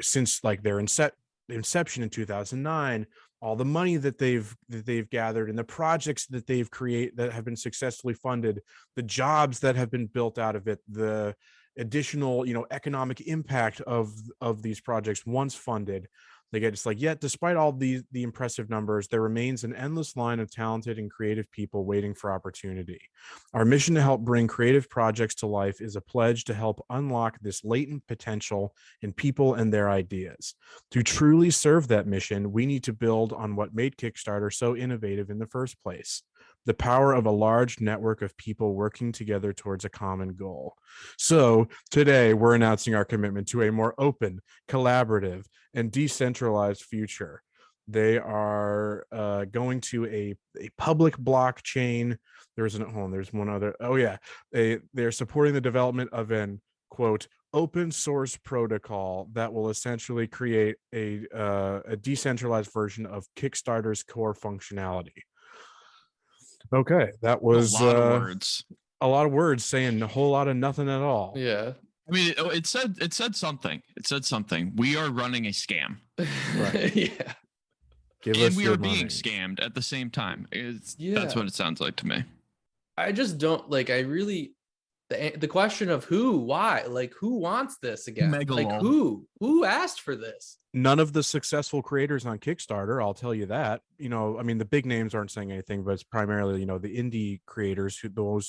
since like their inception in 2009, all the money that they've gathered and the projects that they've created that have been successfully funded, the jobs that have been built out of it, the additional economic impact of these projects once funded, they get, it's like, yet despite all the impressive numbers, there remains an endless line of talented and creative people waiting for opportunity. Our mission to help bring creative projects to life is a pledge to help unlock this latent potential in people and their ideas. To truly serve that mission, we need to build on what made Kickstarter so innovative in the first place: the power of a large network of people working together towards a common goal. So today we're announcing our commitment to a more open, collaborative, and decentralized future. They are going to a public blockchain. There's one other. Oh yeah, they're supporting the development of an, quote, open source protocol that will essentially create a decentralized version of Kickstarter's core functionality. Okay, that was a lot of words. A lot of words saying a whole lot of nothing at all. Yeah. I mean, it said something. It said something. We are running a scam. Right. Yeah. And we are being scammed at the same time. That's what it sounds like to me. I just don't like. I really the question of who, why, like who wants this again? Like who asked for this? None of the successful creators on Kickstarter, I'll tell you that. I mean, the big names aren't saying anything, but it's primarily, the indie creators,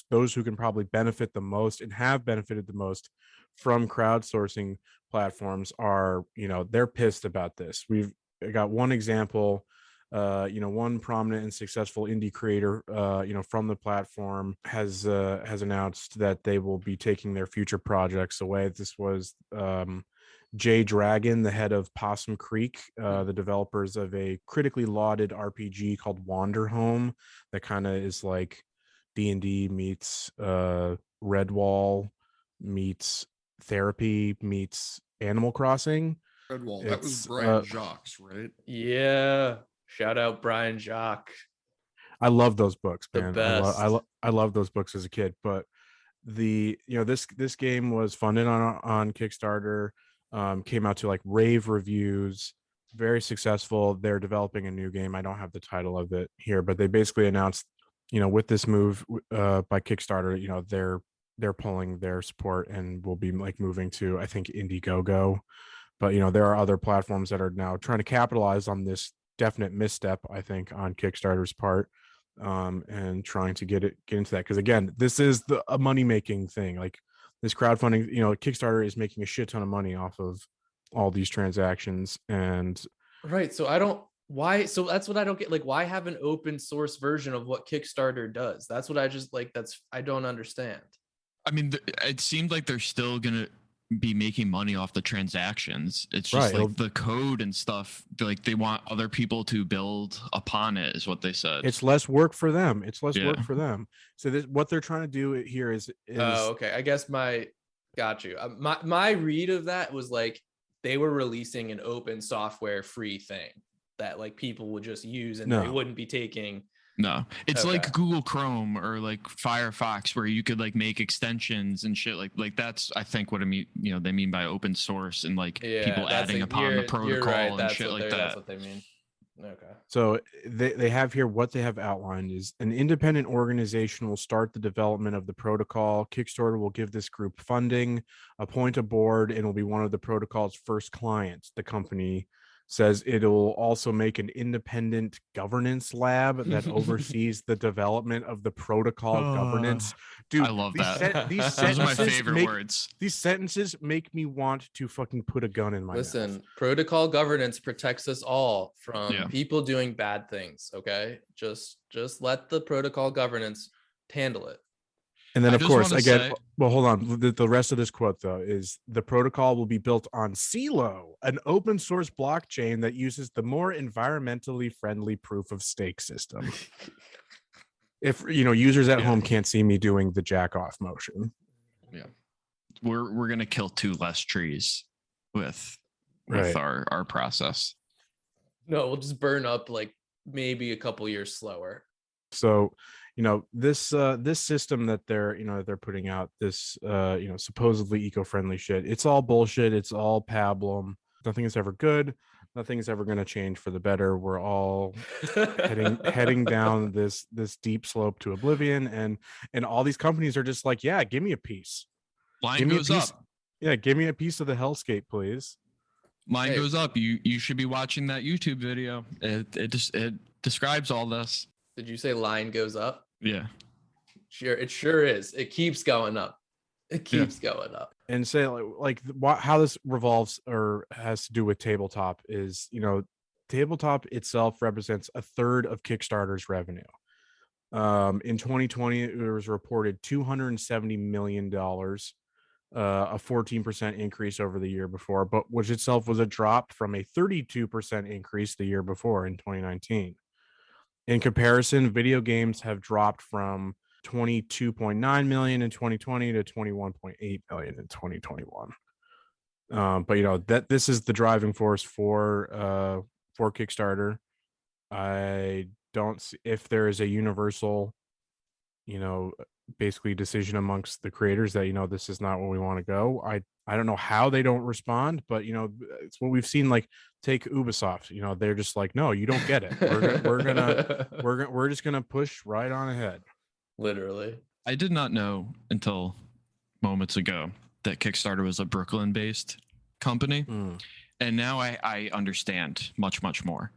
those who can probably benefit the most and have benefited the most from crowdsourcing platforms are, they're pissed about this. We've got one example. One prominent and successful indie creator, from the platform has announced that they will be taking their future projects away. This was Jay Dragon, the head of Possum Creek, the developers of a critically lauded RPG called Wanderhome, that kind of is like D&D meets Redwall meets Therapy meets Animal Crossing. Redwall, that was Brian Jacques, right? Yeah. Shout out Brian Jacques. I love those books, man. The best. I love those books as a kid. But this game was funded on Kickstarter, came out to like rave reviews, very successful. They're developing a new game. I don't have the title of it here, but they basically announced with this move by Kickstarter, they're pulling their support and will be like moving to, I think, Indiegogo. But there are other platforms that are now trying to capitalize on this definite misstep, I think, on Kickstarter's part, and trying to get into that, because again, this is a money making thing. Like this crowdfunding, Kickstarter is making a shit ton of money off of all these transactions, and Right. So I don't why so that's what I don't get. Like, why have an open source version of what Kickstarter does? That's what I just like I don't understand. I mean, it seemed like they're still gonna be making money off the transactions. It's just Right. like the code and stuff. Like they want other people to build upon it, is what they said. it's less work for them. Yeah. So what they're trying to do here is Oh, okay. I guess got you. My read of that was like they were releasing an open software free thing that like people would just use and they No. wouldn't be taking. No, it's Okay. like Google Chrome or like Firefox, where you could like make extensions and shit. Like that's, I think, what I mean. They mean by open source and like people adding upon the protocol and shit like that. That's what they mean. Okay. So they have here, what they have outlined is an independent organization will start the development of the protocol. Kickstarter will give this group funding, appoint a board, and will be one of the protocol's first clients. The company says it'll also make an independent governance lab that oversees the development of the protocol governance. Dude, I love that. These Those are my sentences favorite words. These sentences make me want to fucking put a gun in my Listen, mouth. protocol governance protects us all from Yeah. people doing bad things. Okay, just let the protocol governance handle it. And then, I of just course, wanna again, say- well, hold on. The rest of this quote, though, is the protocol will be built on CeeLo, an open source blockchain that uses the more environmentally friendly proof of stake system. If users at home can't see me doing the jack off motion. Yeah, we're gonna kill 2 less trees with Right. our process. No, we'll just burn up like maybe a couple years slower. So, this system that they're putting out, this supposedly eco-friendly shit, it's all bullshit. It's all pablum. Nothing is ever good. Nothing is ever going to change for the better. We're all heading down this deep slope to oblivion, and all these companies are just like, yeah, give me a piece. Line goes up. Yeah, give me a piece of the hellscape, please. Mine goes up. You should be watching that YouTube video. It describes all this. Did you say line goes up? Yeah. Sure, it sure is. It keeps going up. It keeps going up. And say how this revolves or has to do with tabletop is, tabletop itself represents a third of Kickstarter's revenue. In 2020, it was reported $270 million, a 14% increase over the year before, but which itself was a drop from a 32% increase the year before in 2019. In comparison, video games have dropped from 22.9 million in 2020 to 21.8 million in 2021. But that this is the driving force for Kickstarter. I don't see if there is a universal, basically decision amongst the creators that this is not where we want to go. I don't know how they don't respond, but it's what we've seen. Like, take Ubisoft. They're just like, no, you don't get it. We're just gonna push right on ahead. Literally. I did not know until moments ago that Kickstarter was a Brooklyn-based company, and now I understand much more.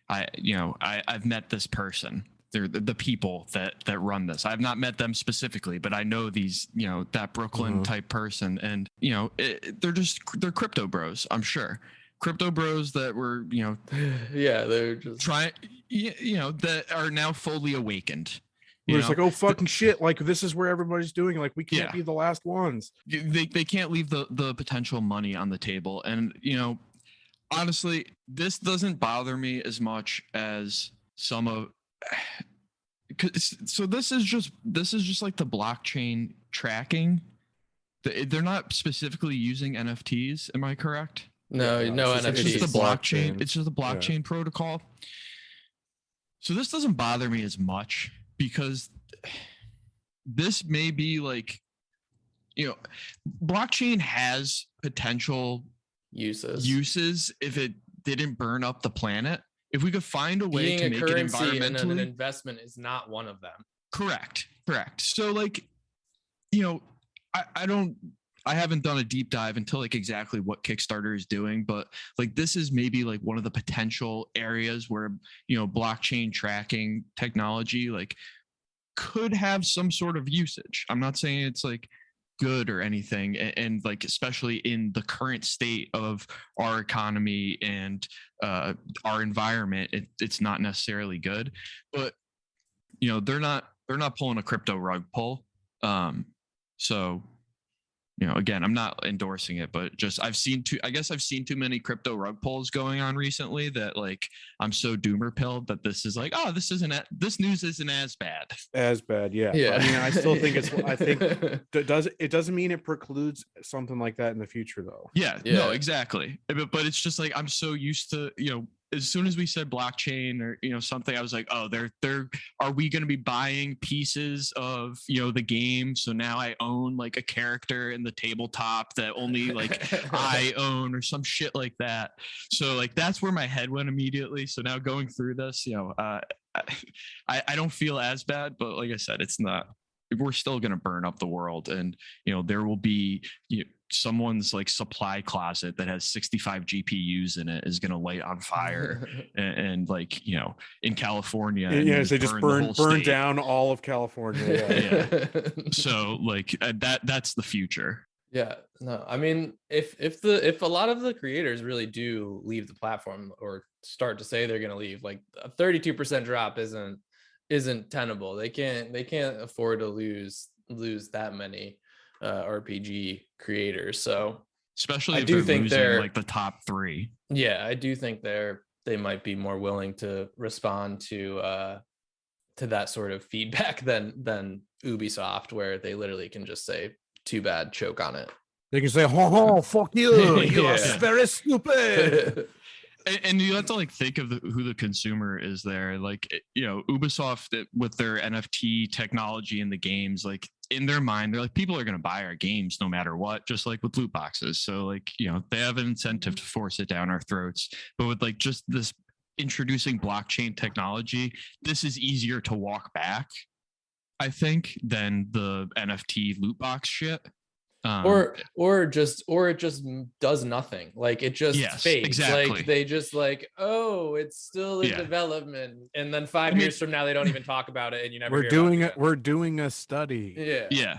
I've met this person. They're the people that run this. I've not met them specifically, but I know these, that Brooklyn type person, and they're crypto bros. I'm sure crypto bros that were, yeah, they're just trying, that are now fully awakened. It's like, oh, fucking shit. Like, this is where everybody's doing. Like, we can't be the last ones. They can't leave the potential money on the table. And, honestly, this doesn't bother me as much as some of, so this is just like the blockchain tracking. They're not specifically using NFTs. Am I correct? No NFTs. It's just the blockchain. It's just the blockchain protocol. So this doesn't bother me as much, because this may be like, blockchain has potential uses if it didn't burn up the planet. If we could find a way to make it environmentally, and an investment is not one of them. Correct. So like, you know, I haven't done a deep dive into like exactly what Kickstarter is doing, but like this is maybe like one of the potential areas where, you know, blockchain tracking technology like could have some sort of usage. I'm not saying it's like good or anything, and like especially in the current state of our economy and our environment, it's not necessarily good. But you know, they're not pulling a crypto rug pull. So you know, again, I'm not endorsing it, but just I've seen too many crypto rug pulls going on recently that like I'm so doomer pilled that this is like, oh, this news isn't as bad. Yeah. Yeah. I mean, I still think it doesn't mean it precludes something like that in the future though. Yeah, Yeah. no, exactly. But it's just like I'm so used to, you know, as soon as we said blockchain or, you know, something, I was like, oh, are we going to be buying pieces of, you know, the game? So now I own like a character in the tabletop that only like I own or some shit like that. So like that's where my head went immediately. So now going through this, you know, I don't feel as bad, but like I said, it's not. We're still going to burn up the world, and you know there will be someone's like supply closet that has 65 GPUs in it is going to light on fire, and like you know in California, and Yeah, they just burn down all of California. Yeah. So like that's the future. Yeah, no, I mean, if a lot of the creators really do leave the platform or start to say they're going to leave, like a 32% drop isn't tenable. They can't afford to lose that many RPG creators. So especially I if do they're think losing they're like the top 3. Yeah, I do think they might be more willing to respond to that sort of feedback than Ubisoft, where they literally can just say too bad, choke on it. They can say, "Ho, fuck you! You are Yeah. very stupid." And you have to like think of who the consumer is there. Like you know, Ubisoft with their NFT technology in the games, like in their mind, they're like, people are going to buy our games no matter what, just like with loot boxes. So like you know, they have an incentive to force it down our throats. But with like just this introducing blockchain technology, this is easier to walk back, I think, than the NFT loot box shit. Or it just does nothing. Like it just fades. Exactly. Like they just like, oh, it's still in development, and then 5 years from now they don't even talk about it, and you never. We're doing a study. Yeah.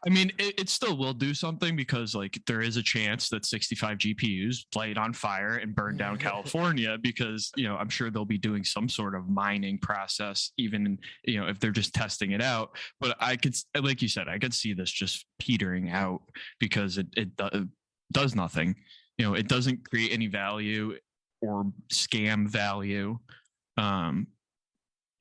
I mean, it still will do something because like there is a chance that 65 GPUs light on fire and burn down California because you know I'm sure they'll be doing some sort of mining process, even you know if they're just testing it out. But I could, like you said, I could see this just petering out because it does nothing. You know, it doesn't create any value or scam value.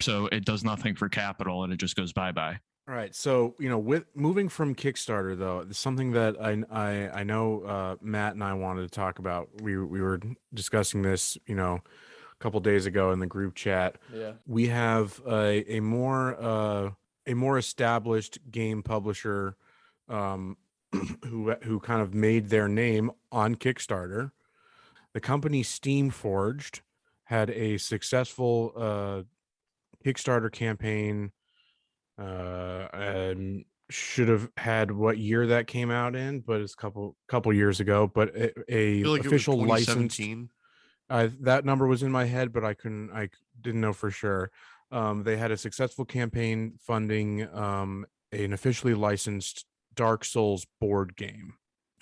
So it does nothing for capital and it just goes bye-bye. All right. So, you know, with moving from Kickstarter though, it's something that I know Matt and I wanted to talk about. We were discussing this, you know, a couple days ago in the group chat. Yeah. We have a more established game publisher who kind of made their name on Kickstarter. The company Steamforged had a successful Kickstarter campaign. And should have had what year that came out in, but it's a couple years ago. But a official license. That number was in my head, but I didn't know for sure. They had a successful campaign funding an officially licensed Dark Souls board game.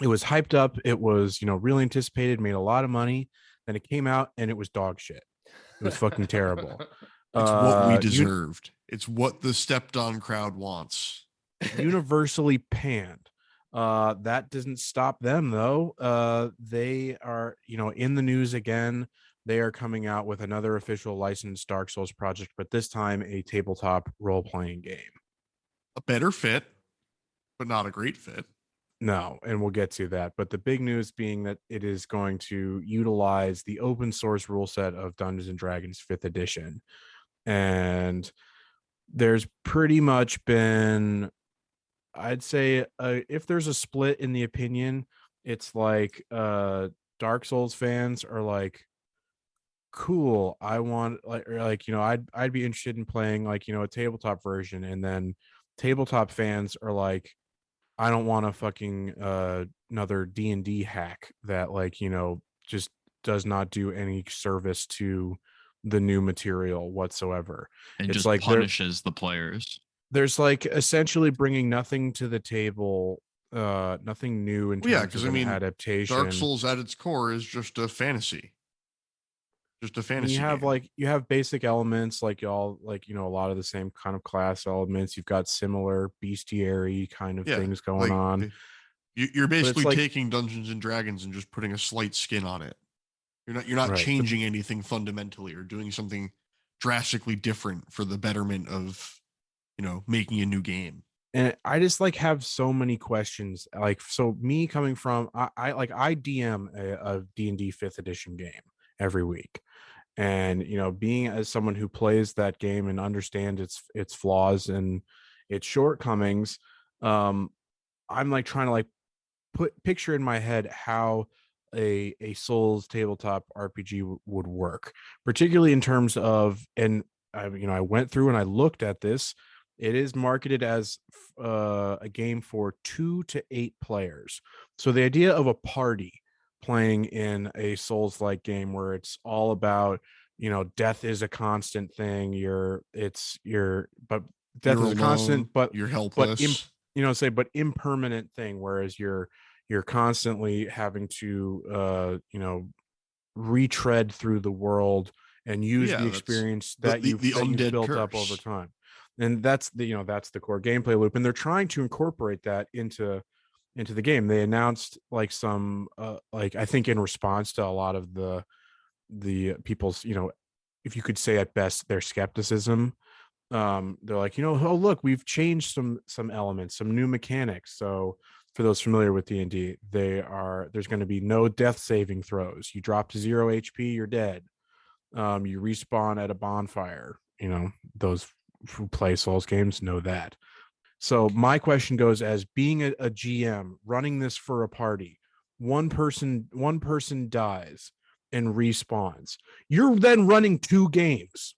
It was hyped up. It was, you know, really anticipated, made a lot of money. Then it came out and it was dog shit. It was fucking terrible. It's what we deserved. It's what the stepped on crowd wants. Universally panned. That doesn't stop them though. They are, you know, in the news again. They are coming out with another official licensed Dark Souls project, but this time a tabletop role-playing game. A better fit, but not a great fit. No, and we'll get to that. But the big news being that it is going to utilize the open source rule set of Dungeons and Dragons 5th edition. And there's pretty much been, I'd say, if there's a split in the opinion, it's like Dark Souls fans are like cool, I want like I'd be interested in playing like a tabletop version, and then tabletop fans are like, I don't want a fucking another D&D hack that like just does not do any service to the new material whatsoever. and It's just like punishes the players. there's like essentially bringing nothing to the table, nothing new in Well, yeah, terms because of I an mean, Dark adaptation. Souls at its core is just a fantasy, just a And you fantasy have game. like basic elements like y'all like a lot of the same kind of class elements. You've got similar bestiary kind of Yeah, things going like on, you're but it's basically like taking Dungeons and Dragons and just putting a slight skin on it. You're not right. changing anything fundamentally or doing something drastically different for the betterment of making a new game. And I just like have so many questions. Like, so me coming from I DM a D&D 5th edition game every week. And being as someone who plays that game and understands its flaws and its shortcomings, I'm like trying to like picture in my head how a Souls tabletop RPG would work, particularly in terms of, and I went through and I looked at this. It is marketed as a game for 2 to 8 players. So the idea of a party playing in a Souls-like game where it's all about death is a constant thing. But death You're is a constant, alone. You're but helpless. but impermanent thing, whereas you're constantly having to retread through the world and use the Yeah, that's experience the that the, you've the undead built up over curse. time. And that's that's the core gameplay loop, and they're trying to incorporate that into the game. They announced like some like I think in response to a lot of the people's if you could say at best their skepticism. They're like, oh look, we've changed some elements, some new mechanics. So for those familiar with D&D, there's going to be no death saving throws. You drop to 0 HP, you're dead. You respawn at a bonfire. Those who play Souls games know that. So my question goes, as being a GM running this for a party, one person dies and respawns. You're then running 2 games.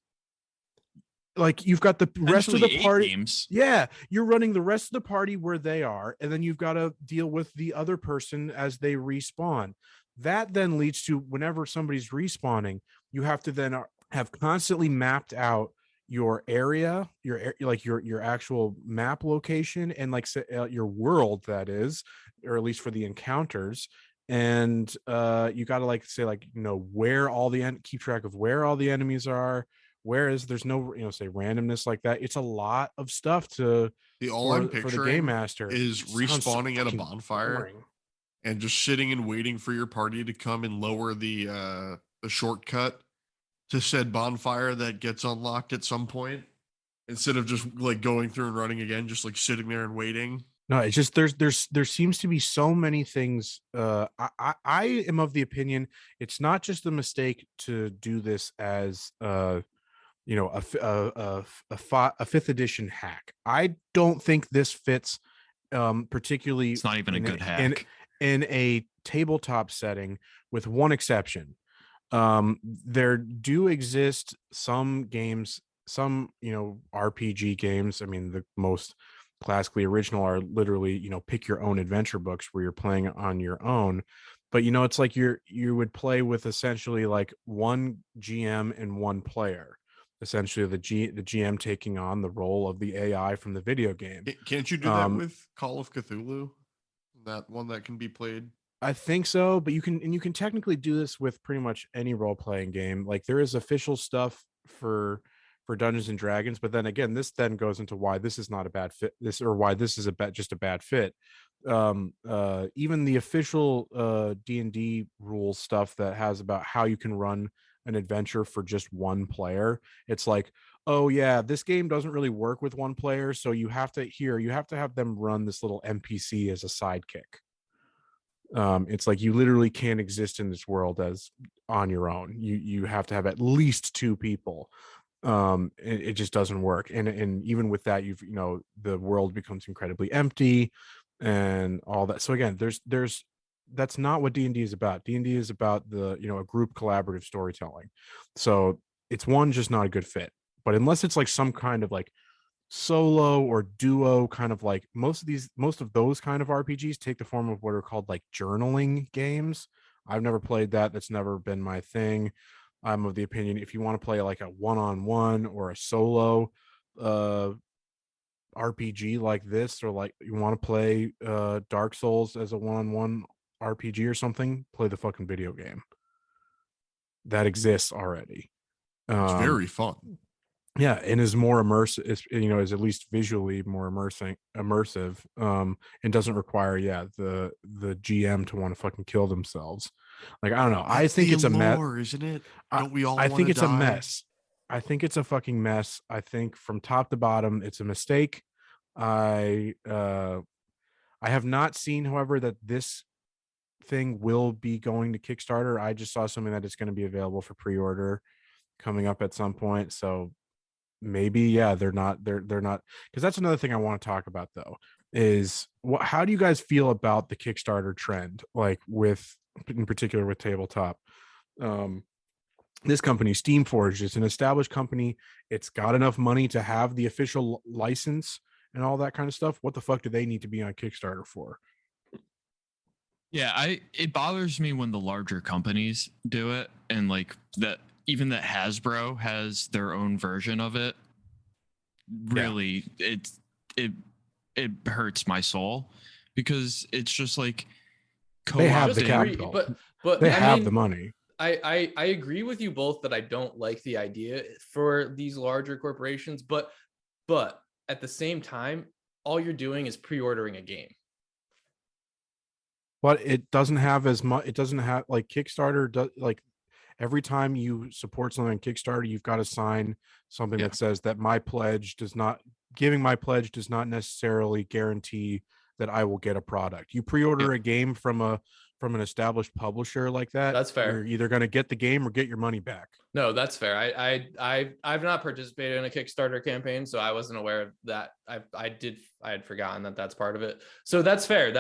Like you've got the rest of the Essentially 8 party. games. Yeah, you're running the rest of the party where they are, and then you've got to deal with the other person as they respawn. That then leads to whenever somebody's respawning, you have to then have constantly mapped out your area, your actual map location, and like your world, that is, or at least for the encounters. And you got to like say like where all the keep track of where all the enemies are. Whereas there's no, say randomness like that. It's a lot of stuff All I'm for the game picturing master. is It sounds so respawning at a fucking bonfire boring. and just sitting and waiting for your party to come and lower the shortcut to said bonfire that gets unlocked at some point, instead of just like going through and running again, just like sitting there and waiting. No, it's just there seems to be so many things. I am of the opinion it's not just a mistake to do this as a 5th edition hack. I don't think this fits particularly It's not even a good in hack. a tabletop setting, with one exception. There do exist some games, some RPG games. I mean, the most classically original are literally pick your own adventure books where you're playing on your own. But it's like you would play with essentially like one GM and one player, essentially the GM taking on the role of the AI from the video game. Can't you do that with Call of Cthulhu? That one that can be played. I think so, but you can technically do this with pretty much any role-playing game. Like there is official stuff for Dungeons and Dragons, but then again, this then goes into why this is not a bad fit. Why this is just a bad fit. Even the official D&D rules stuff that has about how you can run an adventure for just one player. It's like, oh yeah, this game doesn't really work with one player, so you have to have them run this little NPC as a sidekick. It's like you literally can't exist in this world as on your own. You have to have at least 2 people. It just doesn't work. And even with that, the world becomes incredibly empty and all that. So again, there's that's not what D&D is about. D&D is about the, a group collaborative storytelling. So it's one, just not a good fit. But unless it's like some kind of like solo or duo kind of like most of those kind of RPGs take the form of what are called like journaling games. I've never played that. That's never been my thing. I'm of the opinion if you want to play like a one-on-one or a solo RPG like this, or like you want to play Dark Souls as a one-on-one RPG or something, play the fucking video game. That exists already. It's very fun. Yeah, and is more immersive, is at least visually more immersive, and doesn't require the GM to want to fucking kill themselves. Like, I don't know. I think it's a mess, isn't it? Don't we all I think wanna it's a die? mess. I think it's a fucking mess. I think from top to bottom, it's a mistake. I have not seen, however, that this thing will be going to Kickstarter. I just saw something that it's going to be available for pre-order coming up at some point. So maybe, they're not, because that's another thing I want to talk about though, is how do you guys feel about the Kickstarter trend? Like in particular with tabletop, this company, Steamforged, is an established company. It's got enough money to have the official license and all that kind of stuff. What the fuck do they need to be on Kickstarter for? Yeah, it bothers me when the larger companies do it, and like that, even that Hasbro has their own version of it. Really, it hurts my soul, because it's just like they have the agree, capital, but they I have mean, the money. I agree with you both that I don't like the idea for these larger corporations, but at the same time, all you're doing is pre-ordering a game. But it doesn't have as much. It doesn't have like Kickstarter does. Like every time you support something on Kickstarter, you've got to sign something that says that giving my pledge does not necessarily guarantee that I will get a product. You pre-order a game from an established publisher like that, That's fair. You're either going to get the game or get your money back. No, that's fair. I've not participated in a Kickstarter campaign, so I wasn't aware of that. I had forgotten that that's part of it. So that's fair.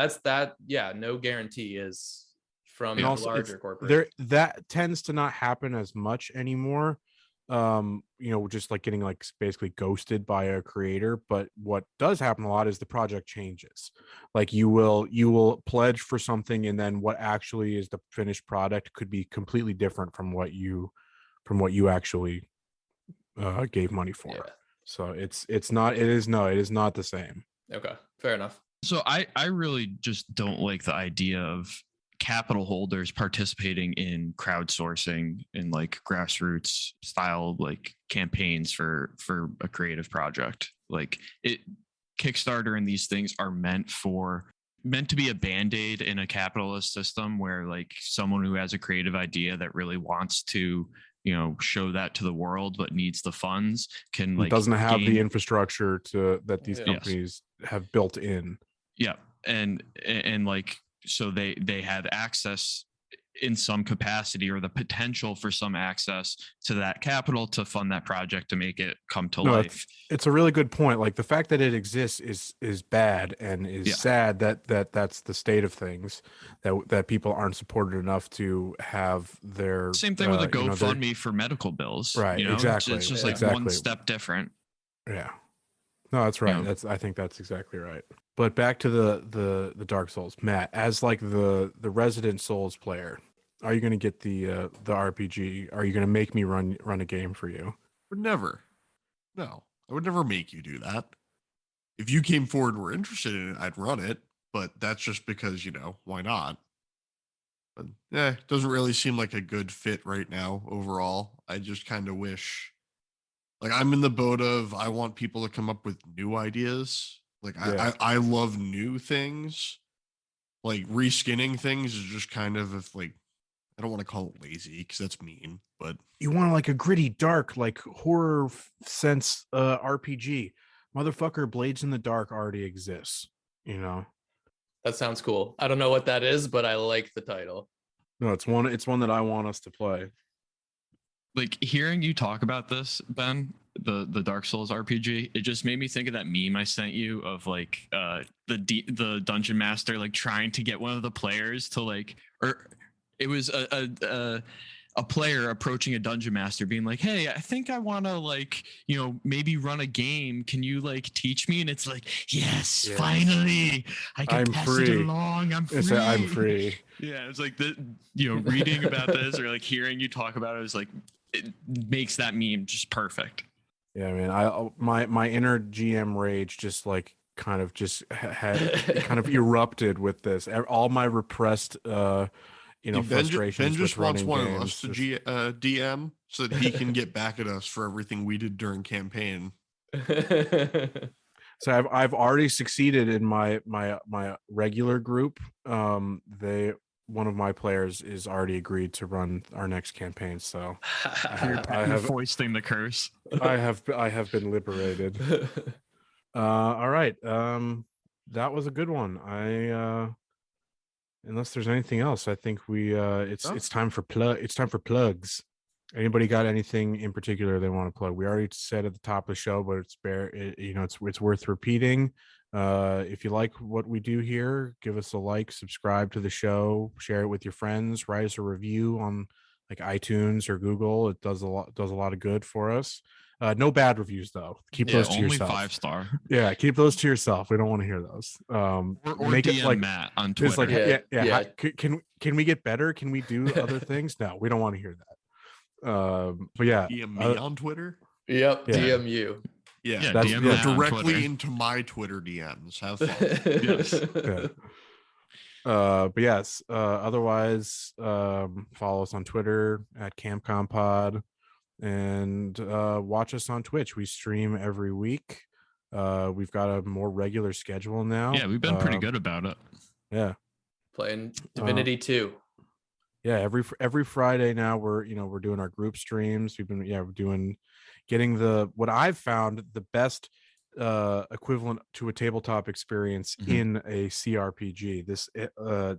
Yeah, no guarantee is from the larger corporation. That tends to not happen as much anymore. Just like getting like basically ghosted by a creator. But what does happen a lot is the project changes. Like you will pledge for something, and then what actually is the finished product could be completely different from what you actually gave money for. Yeah. So it is not the same. Okay, fair enough. So I really just don't like the idea of capital holders participating in crowdsourcing and like grassroots style like campaigns for a creative project. Like Kickstarter and these things are meant to be a band-aid in a capitalist system where like someone who has a creative idea that really wants to show that to the world but needs the funds can like doesn't have the infrastructure that these companies have built in. Yeah. And like, so they have access in some capacity, or the potential for some access to that capital to fund that project to make it come to life. It's a really good point. Like the fact that it exists is bad, and is sad that's the state of things, that people aren't supported enough to have their same thing with a GoFundMe for medical bills. Right. Exactly. It's just like one step different. Yeah. No, that's right. I think that's exactly right. But back to the Dark Souls, Matt, as like the resident Souls player, are you going to get the RPG? Are you going to make me run a game for you? Would never. No, I would never make you do that. If you came forward and were interested in it, I'd run it. But that's just because, why not? But it doesn't really seem like a good fit right now overall. I just kind of wish, like, I'm in the boat of I want people to come up with new ideas. Like I love new things. Like reskinning things is just kind of like, I don't want to call it lazy because that's mean, but you want like a gritty, dark, like horror sense RPG. Motherfucker, Blades in the Dark already exists. That sounds cool. I don't know what that is, but I like the title. No, it's one that I want us to play. Like hearing you talk about this, Ben, the Dark Souls RPG, it just made me think of that meme I sent you of like the dungeon master like trying to get one of the players to like, or it was a player approaching a dungeon master being like, hey, I think I want to like, you know, maybe run a game. Can you like teach me? And it's like, yes. Finally I can I'm pass free. it along. I'm free. I'm free. Yeah, it's like reading about this or like hearing you talk about it is like, it makes that meme just perfect. Yeah, man. My inner GM rage just like kind of just had kind of erupted with this. All my repressed frustrations Ben just with wants running one games. of us to DM so that he can get back at us for everything we did during campaign. So I've already succeeded in my regular group. One of my players is already agreed to run our next campaign. So I have foisting the curse. I have been liberated. All right. That was a good one. Unless there's anything else, I think it's time for plugs. Anybody got anything in particular they want to plug? We already said at the top of the show, but it's worth repeating. If you like what we do here, give us a like, subscribe to the show, share it with your friends, write us a review on like iTunes or Google. It does a lot of good for us. No bad reviews though. Keep those to only yourself. 5-star. Yeah, keep those to yourself. We don't want to hear those. Or make DM it like Matt on Twitter. It's like Yeah. Can we get better? Can we do other things? No, we don't want to hear that. But yeah, DM me on Twitter. Yep. Yeah. DM you. Yeah, that's DM Matt on directly Twitter. into my Twitter DMs. Have fun. Yes. Yeah. But yes, otherwise, follow us on Twitter at CampCompod and watch us on Twitch. We stream every week. We've got a more regular schedule now. Yeah, we've been pretty good about it. Yeah. Playing Divinity 2. Yeah, every Friday now we're doing our group streams. We're getting what I've found the best equivalent to a tabletop experience in a CRPG. This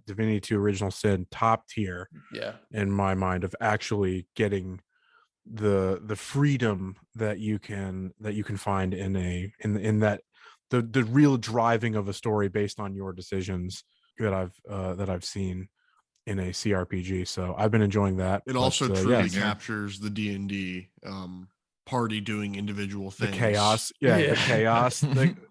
Divinity 2 Original Sin, top tier. Yeah. In my mind, of actually getting the freedom that you can find in that the real driving of a story based on your decisions that I've seen in a CRPG. So I've been enjoying that. It also truly captures the D&D party doing individual things. The chaos. Yeah. The chaos.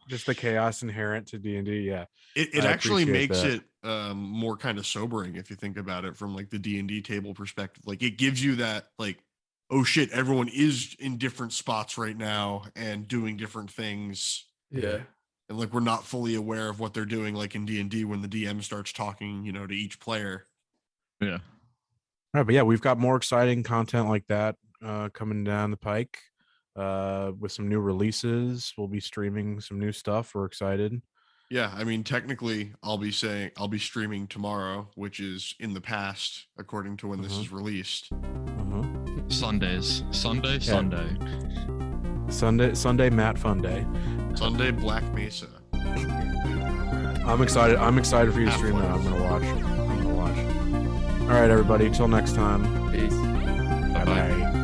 Just the chaos inherent to D&D. Yeah. It actually makes it more kind of sobering if you think about it from like the D&D table perspective. Like it gives you that like, oh shit, everyone is in different spots right now and doing different things. Yeah. And like we're not fully aware of what they're doing like in D&D when the DM starts talking, to each player. Yeah. All right, but yeah, we've got more exciting content like that coming down the pike with some new releases. We'll be streaming some new stuff. We're excited. Yeah, I mean, technically, I'll be streaming tomorrow, which is in the past, according to when this is released. Sunday, Matt Fun Day. Sunday, Black Mesa. I'm excited. I'm excited for you to stream that. I'm gonna watch. All right, everybody. Till next time. Peace. Bye-bye.